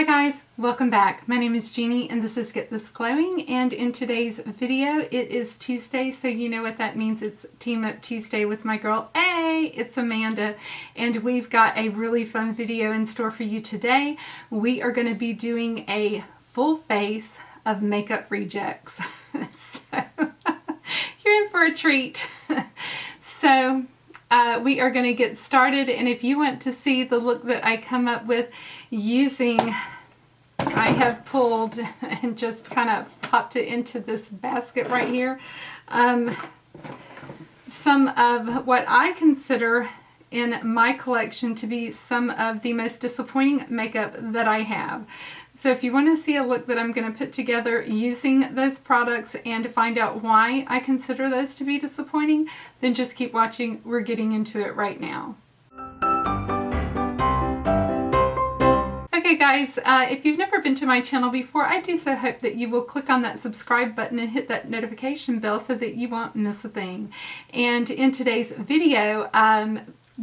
Hi guys, welcome back. My name is Jeannie and this is Get This Glowing, and in today's video it is Tuesday, so you know what that means. It's Team Up Tuesday with my girl A. It's Amanda, and we've got a really fun video in store for you today. We are going to be doing a full face of makeup rejects. So you're in for a treat. So we are going to get started, and if you want to see the look that I come up with using, I have pulled and just kind of popped it into this basket right here, some of what I consider in my collection to be some of the most disappointing makeup that I have. So if you want to see a look that I'm going to put together using those products and to find out why I consider those to be disappointing, then just keep watching. We're getting into it right now. Okay guys, if you've never been to my channel before, I do so hope that you will click on that subscribe button and hit that notification bell so that you won't miss a thing. And in today's video,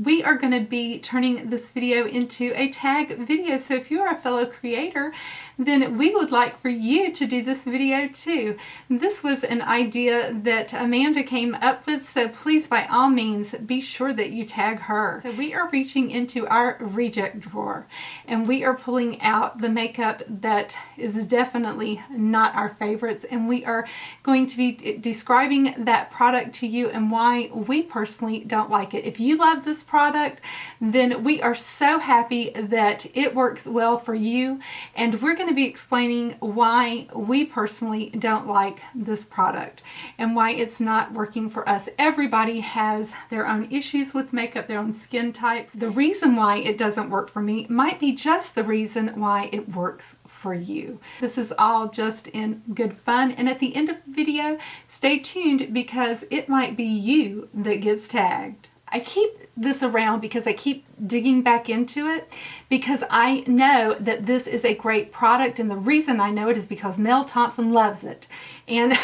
we are going to be turning this video into a tag video. So if you are a fellow creator, then we would like for you to do this video too. This was an idea that Amanda came up with, so please by all means be sure that you tag her. So we are reaching into our reject drawer and we are pulling out the makeup that is definitely not our favorites, and we are going to be describing that product to you and why we personally don't like it. If you love this product, then we are so happy that it works well for you, and we're going to be explaining why we personally don't like this product and why it's not working for us. Everybody has their own issues with makeup, their own skin types. The reason why it doesn't work for me might be just the reason why it works for you. This is all just in good fun, and at the end of the video, stay tuned because it might be you that gets tagged. I keep this around because I keep digging back into it because I know that this is a great product, and the reason I know it is because Mel Thompson loves it, and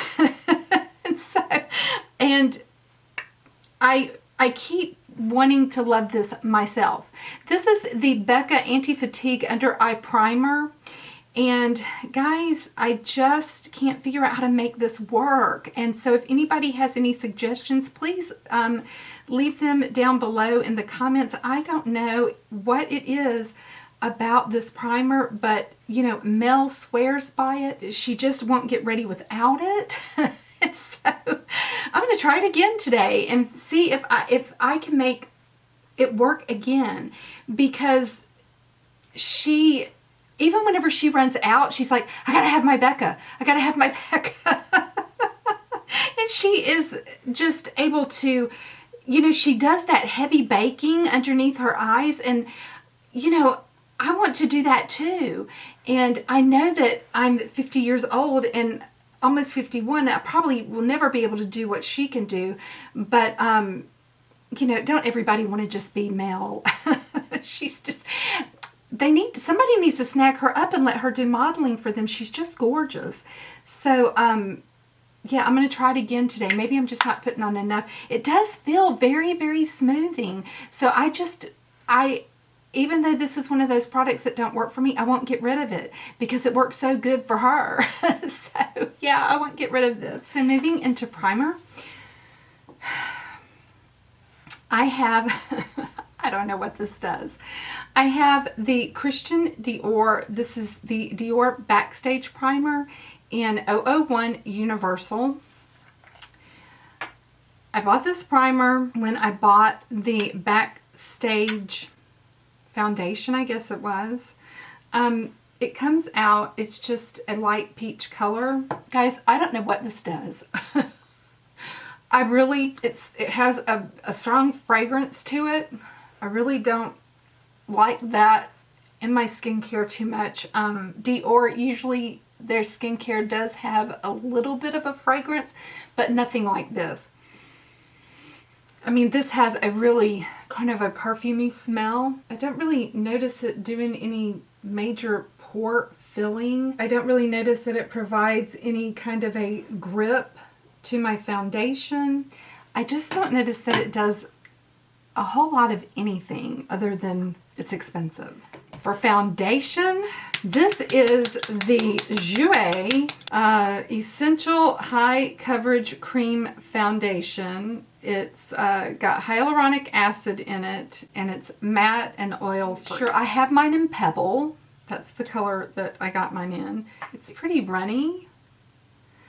and I keep wanting to love this myself. This is the Becca Anti-Fatigue Under Eye Primer. And guys, I just can't figure out how to make this work. And so if anybody has any suggestions, please leave them down below in the comments. I don't know what it is about this primer, but you know, Mel swears by it. She just won't get ready without it. And so I'm going to try it again today and see if I can make it work again, because even whenever she runs out, she's like, I gotta have my Becca. I gotta have my Becca. And she is just able to, you know, she does that heavy baking underneath her eyes. And, you know, I want to do that too. And I know that I'm 50 years old and almost 51. I probably will never be able to do what she can do. But, you know, don't everybody want to just be Mel? She's just... somebody needs to snag her up and let her do modeling for them. She's just gorgeous. So, yeah, I'm going to try it again today. Maybe I'm just not putting on enough. It does feel very, very smoothing. So even though this is one of those products that don't work for me, I won't get rid of it because it works so good for her. So, yeah, I won't get rid of this. So, moving into primer, I have... I don't know what this does. I have the Christian Dior. This is the Dior Backstage Primer in 001 Universal. I bought this primer when I bought the Backstage foundation, I guess it was. It comes out, it's just a light peach color. Guys, I don't know what this does. It has a strong fragrance to it. I really don't like that in my skincare too much. Dior, usually their skincare does have a little bit of a fragrance, but nothing like this. I mean, this has a really kind of a perfumey smell. I don't really notice it doing any major pore filling. I don't really notice that it provides any kind of a grip to my foundation. I just don't notice that it does a whole lot of anything other than it's expensive. For foundation, this is the Jouer Essential High Coverage Cream Foundation. It's got hyaluronic acid in it, and it's matte and oil free. Sure, I have mine in Pebble. That's the color that I got mine in. It's pretty runny.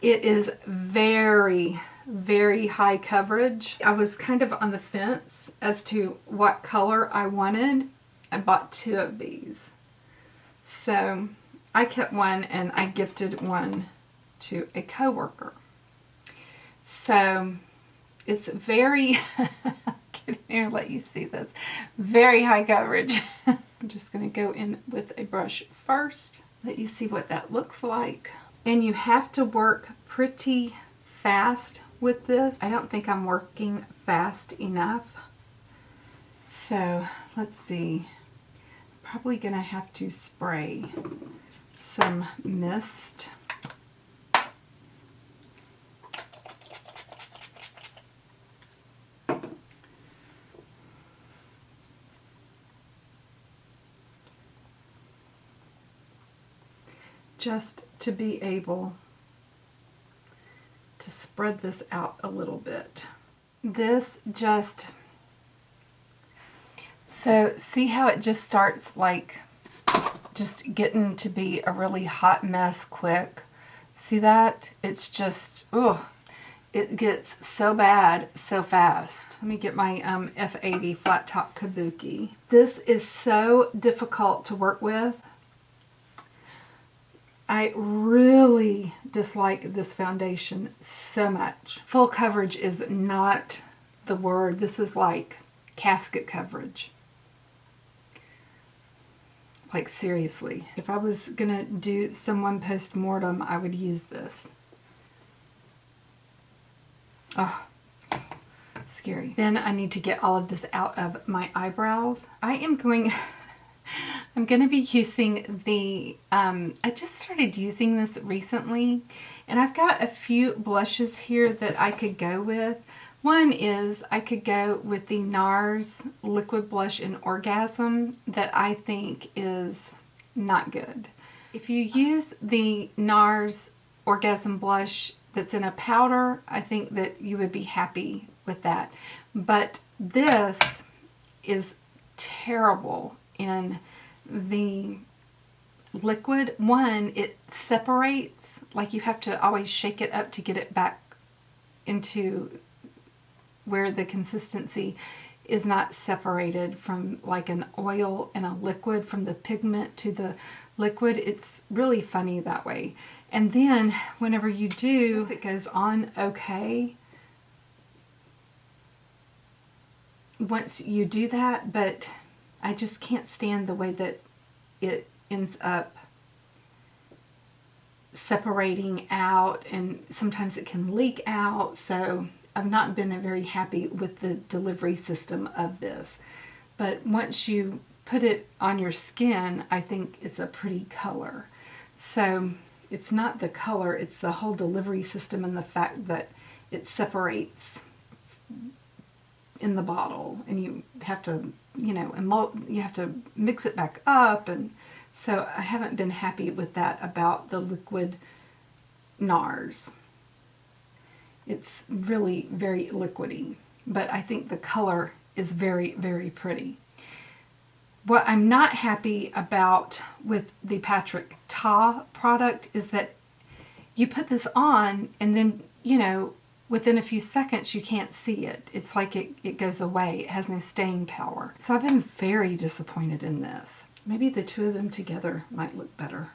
It is very, very high coverage. I was kind of on the fence as to what color I wanted. I bought 2 of these. So I kept one and I gifted one to a coworker. So it's very, get in here and let you see this, very high coverage. I'm just going to go in with a brush first, let you see what that looks like. And you have to work pretty fast with this. I don't think I'm working fast enough. So let's see. Probably gonna have to spray some mist. Just to be able to spread this out a little bit. This just, so see how it just starts like just getting to be a really hot mess quick? See that? It's just, oh, it gets so bad so fast. Let me get my F80 flat top kabuki. This is so difficult to work with. I really dislike this foundation so much. Full coverage is not the word. This is like casket coverage. Like seriously. If I was gonna do someone post-mortem, I would use this. Oh, scary. Then I need to get all of this out of my eyebrows. I'm going to be using the, I just started using this recently, and I've got a few blushes here that I could go with. One is I could go with the NARS Liquid Blush in Orgasm that I think is not good. If you use the NARS Orgasm blush that's in a powder, I think that you would be happy with that. But this is terrible in the liquid. One, it separates, like you have to always shake it up to get it back into where the consistency is not separated from like an oil and a liquid, from the pigment to the liquid. It's really funny that way. And then whenever you do, it goes on okay once you do that, but I just can't stand the way that it ends up separating out, and sometimes it can leak out. So I've not been very happy with the delivery system of this. But once you put it on your skin, I think it's a pretty color. So it's not the color, it's the whole delivery system and the fact that it separates in the bottle, and you have to, you know, you have to mix it back up, and so I haven't been happy with that about the liquid NARS. It's really very liquidy, but I think the color is very, very pretty. What I'm not happy about with the Patrick Ta product is that you put this on and then, you know, within a few seconds you can't see it. It's like it goes away. It has no staying power. So I've been very disappointed in this. Maybe the two of them together might look better.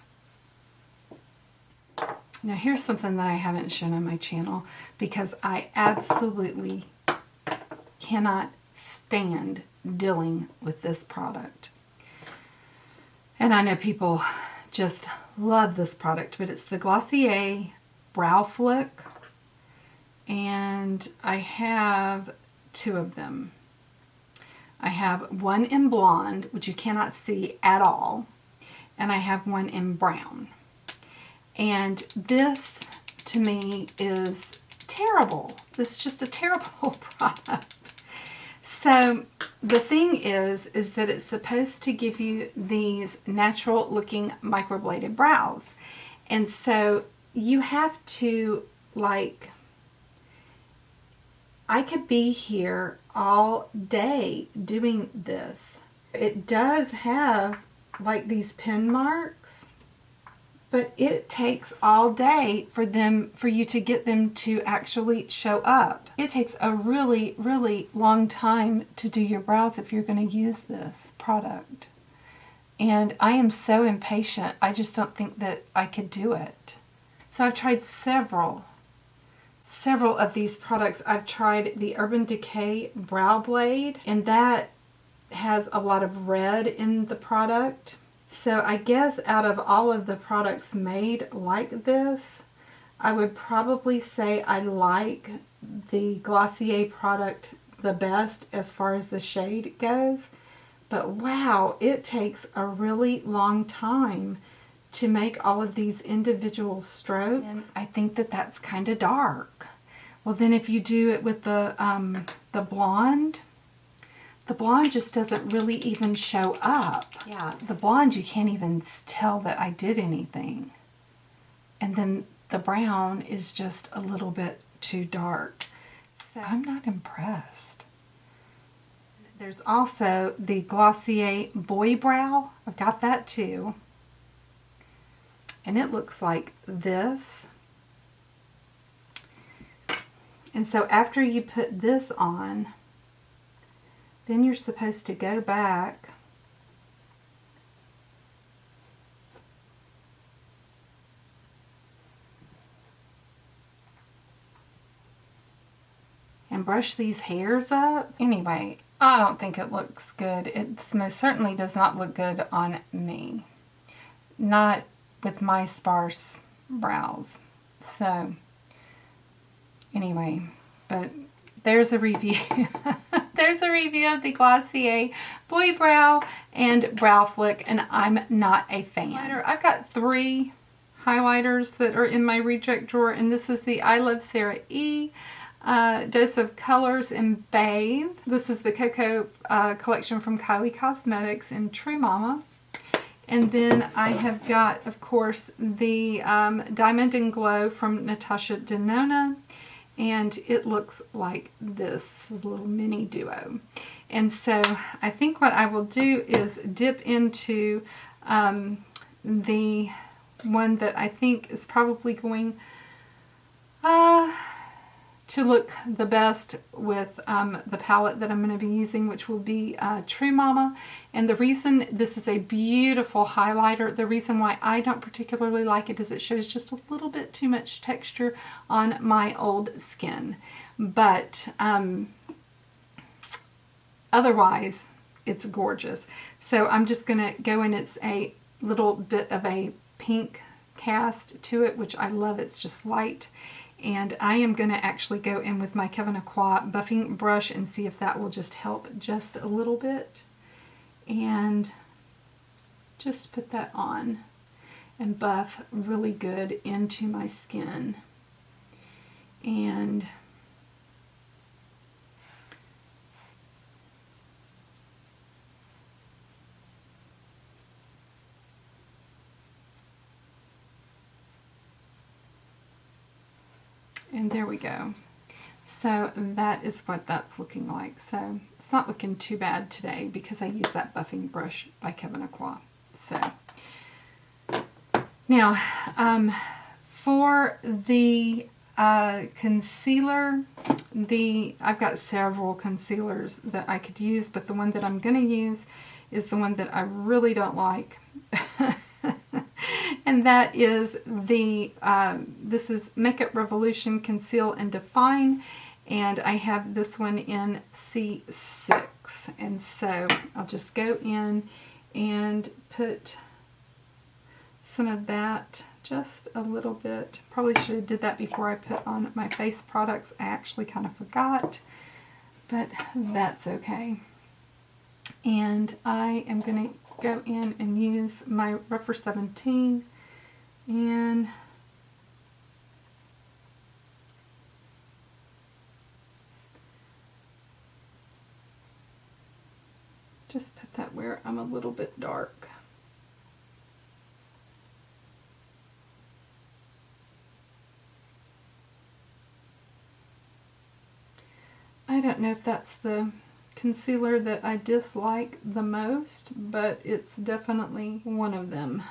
Now here's something that I haven't shown on my channel because I absolutely cannot stand dealing with this product. And I know people just love this product, but it's the Glossier Brow Flick, and I have two of them. I have one in blonde, which you cannot see at all, and I have one in brown. And this, to me, is terrible. This is just a terrible product. So the thing is that it's supposed to give you these natural looking microbladed brows. And so you have to, like, I could be here all day doing this. It does have like these pin marks, but it takes all day for you to get them to actually show up. It takes a really, really long time to do your brows if you're going to use this product. And I am so impatient. I just don't think that I could do it. So I've tried several of these products. I've tried the Urban Decay Brow Blade, and that has a lot of red in the product. So I guess out of all of the products made like this, I would probably say I like the Glossier product the best as far as the shade goes. But wow, it takes a really long time to make all of these individual strokes. And I think that that's kind of dark. Well, then if you do it with the blonde just doesn't really even show up. Yeah, the blonde, you can't even tell that I did anything. And then the brown is just a little bit too dark. So I'm not impressed. There's also the Glossier Boy Brow. I've got that too. And it looks like this. And so after you put this on, then you're supposed to go back and brush these hairs up. Anyway, I don't think it looks good. It most certainly does not look good on me. Not with my sparse brows. So, anyway, but there's a review. There's a review of the Glossier Boy Brow and Brow Flick, and I'm not a fan. I've got 3 highlighters that are in my reject drawer, and this is the I Love Sarah E. Dose of Colors in Bathe. This is the Cocoa collection from Kylie Cosmetics in True Mama. And then I have got, of course, the Diamond and Glow from Natasha Denona. And it looks like this little mini duo. And so I think what I will do is dip into the one that I think is probably going to look the best with the palette that I'm going to be using, which will be True Mama. And the reason this is a beautiful highlighter, the reason why I don't particularly like it is it shows just a little bit too much texture on my old skin. But otherwise, it's gorgeous. So I'm just going to go in. It's a little bit of a pink cast to it, which I love. It's just light. And I am going to actually go in with my Kevyn Aucoin buffing brush and see if that will just help just a little bit. And just put that on and buff really good into my skin. And there we go. So that is what that's looking like. So it's not looking too bad today because I used that buffing brush by Kevyn Aucoin. So now for the concealer, I've got several concealers that I could use, but the one that I'm going to use is the one that I really don't like. And that is the, this is Makeup Revolution Conceal and Define, and I have this one in C6. And so I'll just go in and put some of that, just a little bit. Probably should have did that before I put on my face products. I actually kind of forgot, but that's okay. And I am going to go in and use my Rephr 17 and that where I'm a little bit dark. I don't know if that's the concealer that I dislike the most, but it's definitely one of them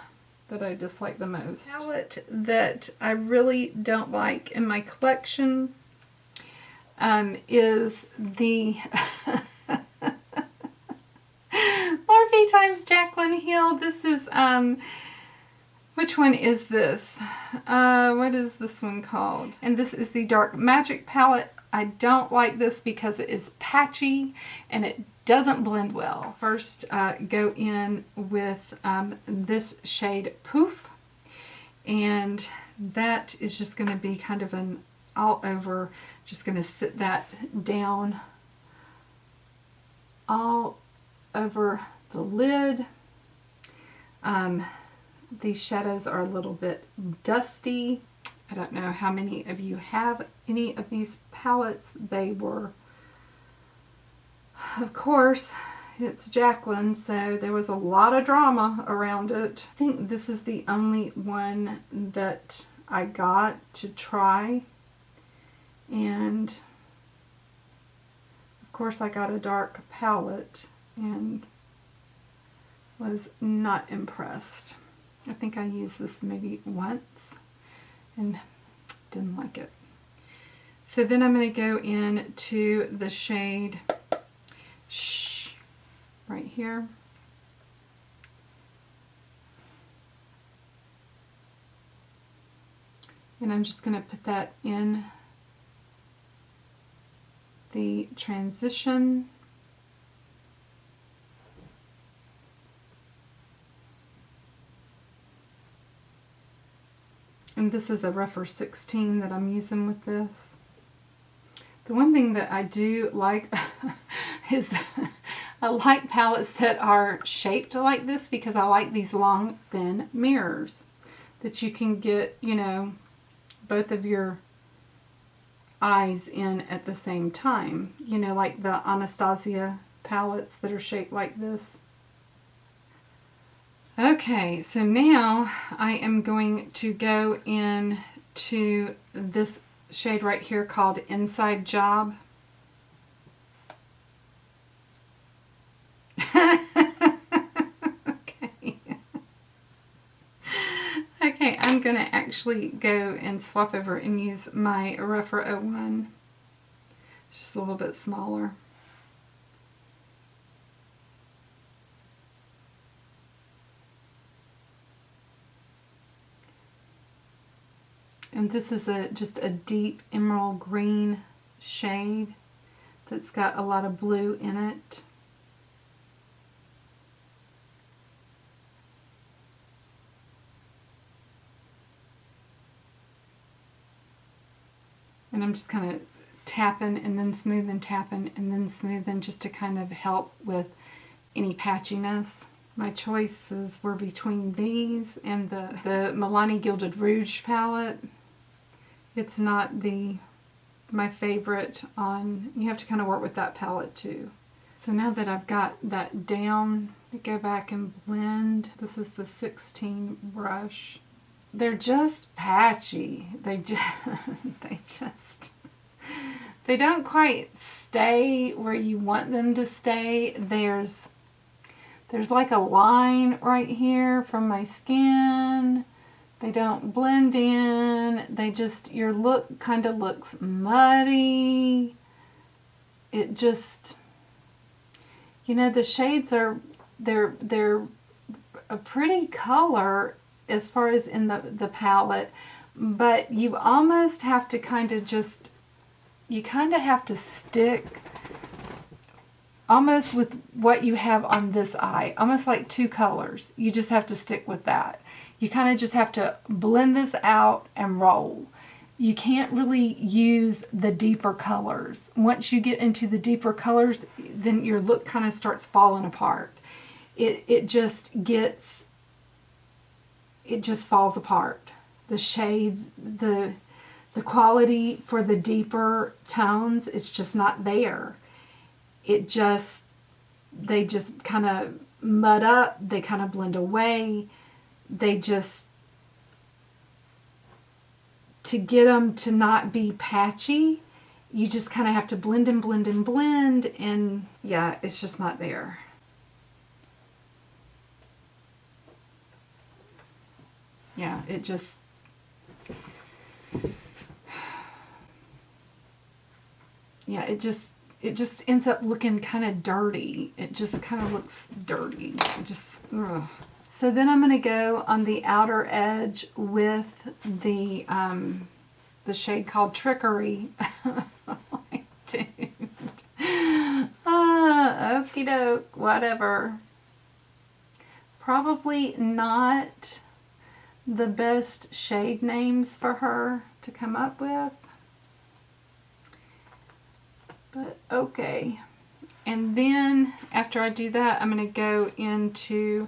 that I dislike the most. The palette that I really don't like in my collection is the Morphe times Jaclyn Hill. This is, which one is this? What is this one called? And this is the Dark Magic palette. I don't like this because it is patchy and it doesn't blend well. First, go in with this shade Poof, and that is just going to be kind of an all over, just going to sit that down all over the lid. These shadows are a little bit dusty. I don't know how many of you have any of these palettes. They were, of course, it's Jaclyn, so there was a lot of drama around it. I think this is the only one that I got to try, and of course I got a dark palette and was not impressed. I think I used this maybe once and didn't like it. So then I'm going to go into the shade Shh right here. And I'm just going to put that in the transition. And this is a rougher 16 that I'm using with this. The one thing that I do like is I like palettes that are shaped like this, because I like these long, thin mirrors that you can get, you know, both of your eyes in at the same time. You know, like the Anastasia palettes that are shaped like this. Okay, so now I am going to go in to this shade right here called Inside Job. Okay. Okay, I'm going to actually go and swap over and use my referral 01. It's just a little bit smaller. And this is just a deep emerald green shade that's got a lot of blue in it. And I'm just kind of tapping and then smoothing, tapping and then smoothing, just to kind of help with any patchiness. My choices were between these and the Milani Gilded Rouge palette. It's not my favorite on, you have to kind of work with that palette too. So now that I've got that down, I go back and blend. This is the 16 brush. They're just patchy. They don't quite stay where you want them to stay. There's like a line right here from my skin. They don't blend in. They just, your look kind of looks muddy. It just, you know, the shades are, they're a pretty color as far as in the palette, but you almost have to kind of just, you kind of have to stick almost with what you have on this eye, almost like two colors. You just have to stick with that. You kind of just have to blend this out and roll. You can't really use the deeper colors. Once you get into the deeper colors, then your look kind of starts falling apart. It just falls apart. The shades, the quality for the deeper tones, it's just not there. It just, they just kind of mud up, they kind of blend away. They just, to get them to not be patchy, you just kind of have to blend and blend and blend, and yeah, it's just not there. Yeah, it just, yeah, it just ends up looking kind of dirty. It just kind of looks dirty. It just, ugh. So then I'm going to go on the outer edge with the shade called Trickery. Dude. Okie doke, whatever. Probably not the best shade names for her to come up with, but okay. And then after I do that, I'm going to go into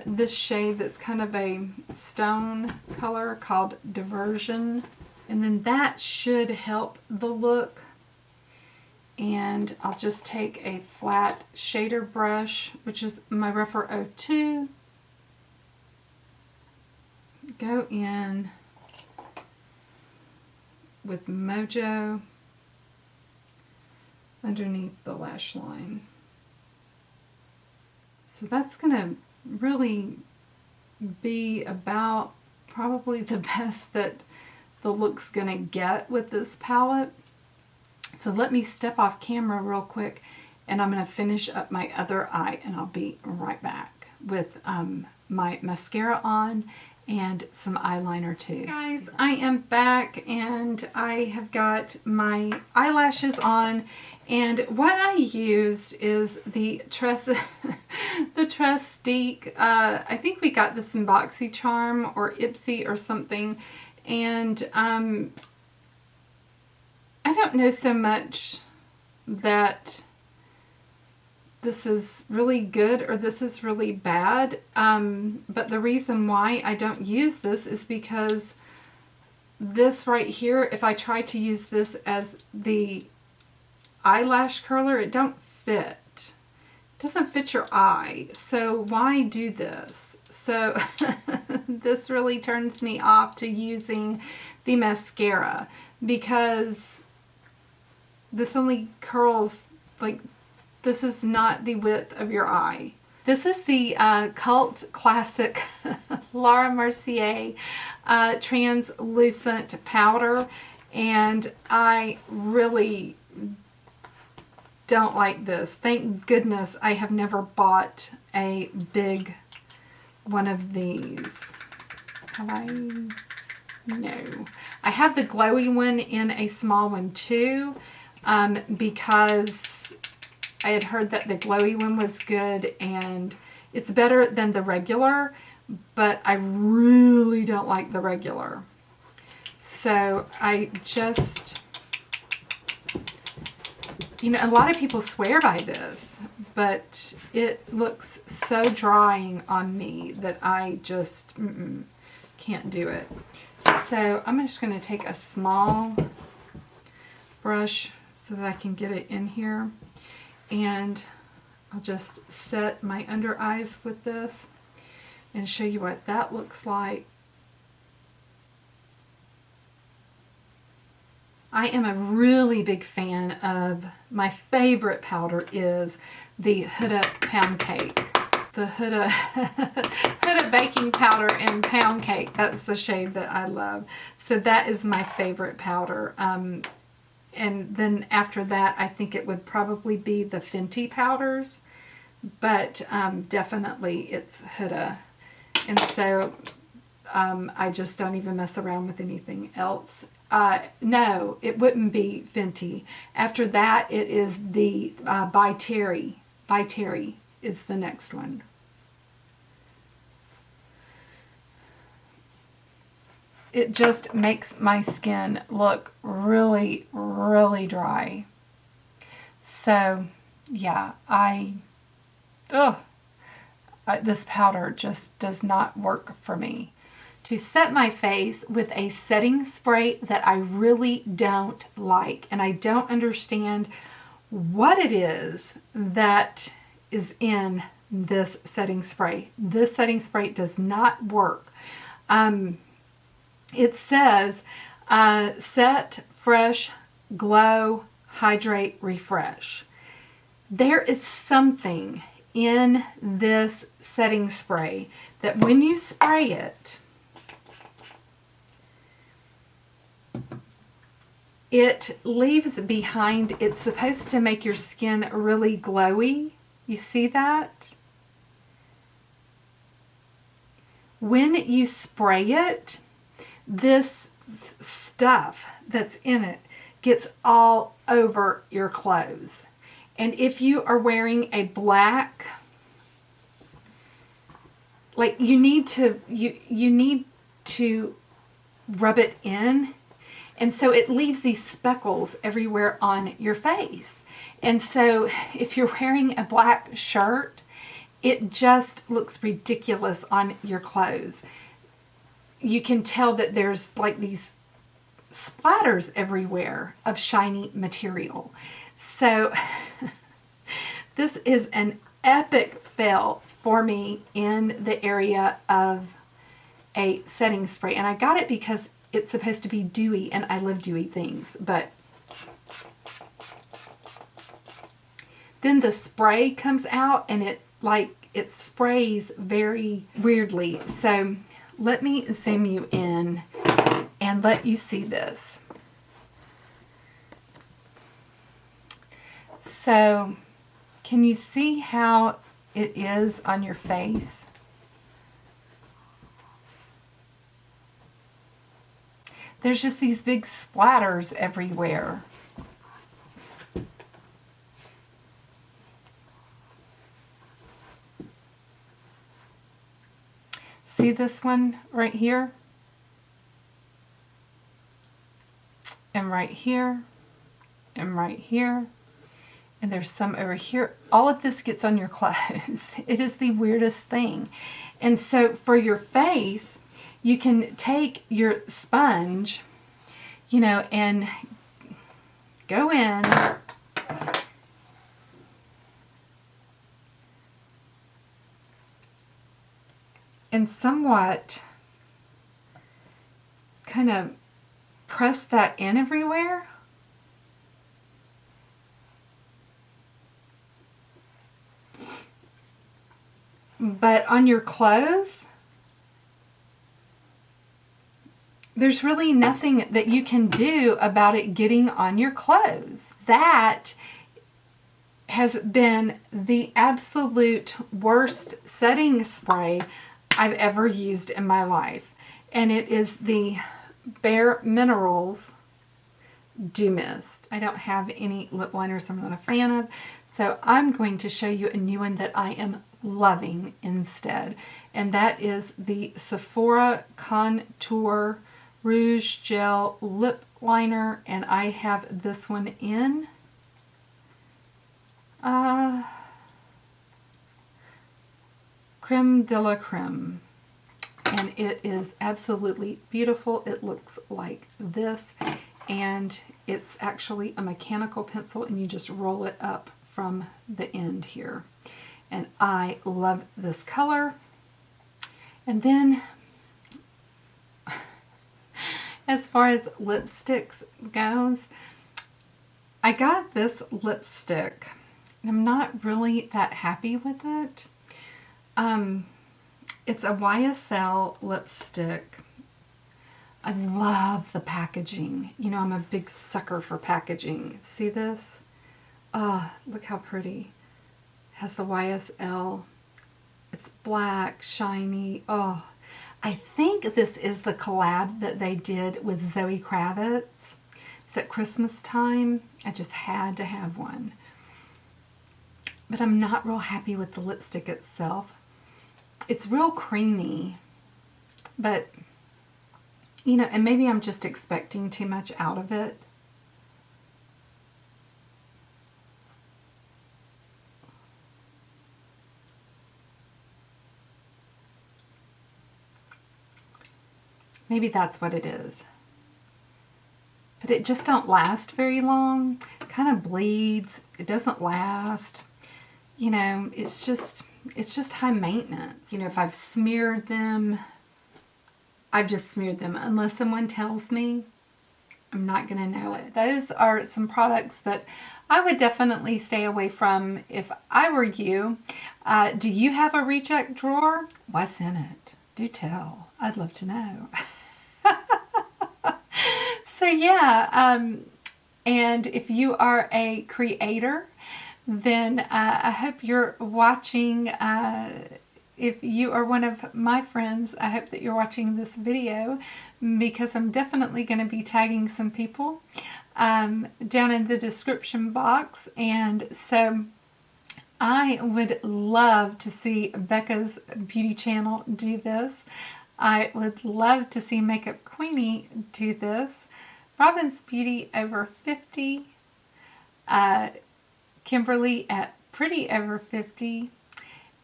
this shade that's kind of a stone color called Diversion, and then that should help the look. And I'll just take a flat shader brush, which is my Referral 02, go in with Mojo underneath the lash line. So that's going to really be about probably the best that the look's going to get with this palette. So let me step off camera real quick, and I'm going to finish up my other eye, and I'll be right back with my mascara on and some eyeliner too. Hey guys, I am back, and I have got my eyelashes on, and what I used is the Tress Stick. I think we got this in BOXY Charm or IPSY or something, and I don't know so much that this is really good or this is really bad, but the reason why I don't use this is because this right here, if I try to use this as the eyelash curler, it don't fit. It doesn't fit your eye, so why do this? So this really turns me off to using the mascara, because this only curls, like, this is not the width of your eye. This is the cult classic Laura Mercier translucent powder, and I really don't like this. Thank goodness I have never bought a big one of these. Have I? No. I have the glowy one in a small one too, because I had heard that the glowy one was good, and it's better than the regular, but I really don't like the regular. So I just, you know, a lot of people swear by this, but it looks so drying on me that I just can't do it. So I'm just going to take a small brush so that I can get it in here, and I'll just set my under eyes with this and show you what that looks like. I am a really big fan of, my favorite powder is the Huda Pound Cake. The Huda, Huda baking powder in Pound Cake. That's the shade that I love. So that is my favorite powder. And then after that, I think it would probably be the Fenty powders. But definitely it's Huda. And so I just don't even mess around with anything else. No, it wouldn't be Fenty. After that, it is the By Terry. By Terry is the next one. It just makes my skin look really, really dry. So, yeah, this powder just does not work for me. To set my face with a setting spray that I really don't like, and I don't understand what it is that is in this setting spray. This setting spray does not work. It says set, fresh, glow, hydrate, refresh. There is something in this setting spray that when you spray it, it leaves behind, it's supposed to make your skin really glowy. You see that? When you spray it, this stuff that's in it gets all over your clothes. And if you are wearing a black, like you need to rub it in. And so it leaves these speckles everywhere on your face. And so if you're wearing a black shirt, it just looks ridiculous on your clothes. You can tell that there's like these splatters everywhere of shiny material. So this is an epic fail for me in the area of a setting spray. And I got it because it's supposed to be dewy, and I love dewy things. But then the spray comes out, and it sprays very weirdly. So let me zoom you in and let you see this. So can you see how it is on your face? There's just these big splatters everywhere. See this one right here? And right here? And right here? And there's some over here. All of this gets on your clothes. It is the weirdest thing. And so for your face, you can take your sponge, and go in and somewhat kind of press that in everywhere. But on your clothes, there's really nothing that you can do about it getting on your clothes. That has been the absolute worst setting spray I've ever used in my life. And it is the Bare Minerals Dew Mist. I don't have any lip liners I'm not a fan of. So I'm going to show you a new one that I am loving instead. And that is the Sephora Contour Rouge Gel Lip Liner, and I have this one in Creme de la Creme, and it is absolutely beautiful. It looks like this, and it's actually a mechanical pencil, and you just roll it up from the end here, and I love this color. And then as far as lipsticks goes, I got this lipstick. I'm not really that happy with it. It's a YSL lipstick. I love the packaging. I'm a big sucker for packaging. See this? Oh, look how pretty. It has the YSL. It's black, shiny. Oh, I think this is the collab that they did with Zoe Kravitz. It's at Christmas time. I just had to have one. But I'm not real happy with the lipstick itself. It's real creamy. But, and maybe I'm just expecting too much out of it. Maybe that's what it is. But it just don't last very long. It kind of bleeds. It doesn't last. you know, it's just high maintenance. You know, if I've smeared them, I've just smeared them. Unless someone tells me, I'm not going to know it. Those are some products that I would definitely stay away from if I were you. Do you have a reject drawer? What's in it? Do tell. I'd love to know. So yeah, and if you are a creator, then I hope you're watching. If you are one of my friends, I hope that you're watching this video, because I'm definitely going to be tagging some people down in the description box. And so I would love to see Becca's beauty channel do this. I would love to see Makeup Queenie do this. Robin's Beauty over 50. Kimberly at Pretty over 50.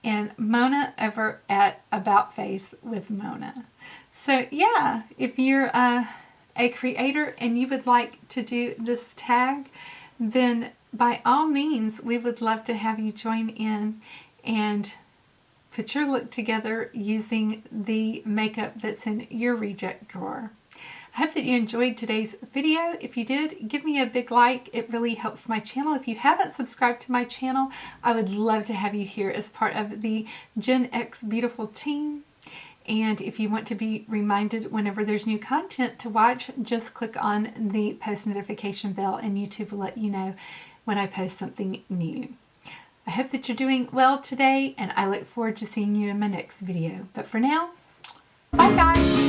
And Mona over at About Face with Mona. So yeah, if you're a creator and you would like to do this tag, then by all means, we would love to have you join in and put your look together using the makeup that's in your reject drawer. I hope that you enjoyed today's video. If you did, give me a big like. It really helps my channel. If you haven't subscribed to my channel, I would love to have you here as part of the Gen X Beautiful team. And if you want to be reminded whenever there's new content to watch, just click on the post notification bell and YouTube will let you know when I post something new. I hope that you're doing well today, and I look forward to seeing you in my next video. But for now, bye guys!